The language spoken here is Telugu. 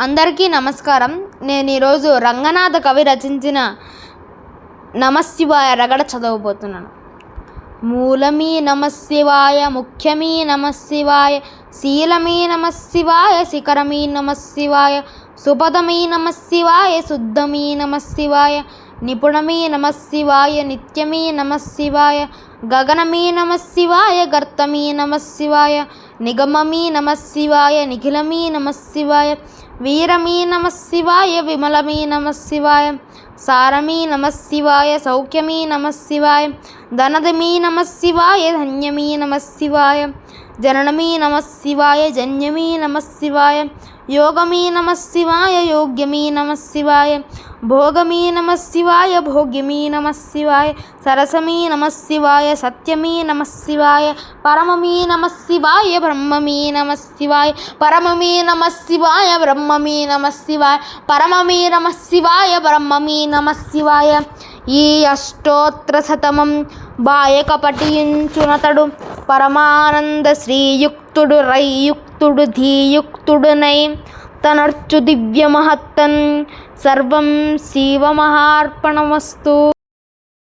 అందరికీ నమస్కారం. నేను ఈరోజు రంగనాథ కవి రచించిన నమశివాయ రగడ చదవబోతున్నాను. మూలమీ నమశివాయ, ముఖ్యమీ నమశివాయ, శీలమీ నమశివాయ, శిఖరమీ నమశివాయ, సుపదమీ నమశివాయ, శుద్ధమీ నమశివాయ, నిపుణమీ నమశివాయ, నిత్యమీ నమశివాయ, గగనమీ నమశివాయ, గర్తమీ నమశివాయ, నిగమమీ నమశివాయ, నిఖిలమీ నమశివాయ, వీరమీ నమశివాయ, విమలమీ నమశివాయ, సారమీ నమశివాయ, సౌఖ్యమీ నమశివాయ, ధనదమీ నమశివాయ, ధన్యమీ నమశివాయ, జననమీ నమశివాయ, జన్యమీ నమశివాయ, యోగమీ నమశివాయ, యోగ్యమీ నమశివాయ, భోగమీ నమశివాయ, భోగ్యమీ నమశివాయ, సరసమీ నమశివాయ, సత్యమీ నమశివాయ, పరమమీ నమశివాయ, బ్రహ్మమీ నమశివాయ, పరమమీ నమశివాయ, బ్రహ్మమీ నమశివాయ, పరమమీ నమశివాయ, బ్రహ్మమీ నమశివాయ. ఈ అష్టోత్తర శతమం బాయక పఠించునతడు పరమానంద శ్రీయుక్తుడు రైయుక్తుడు ధీయుక్తుడునై తనర్చు దివ్య మహత్తన్. సర్వం శివమహార్పణమస్తు.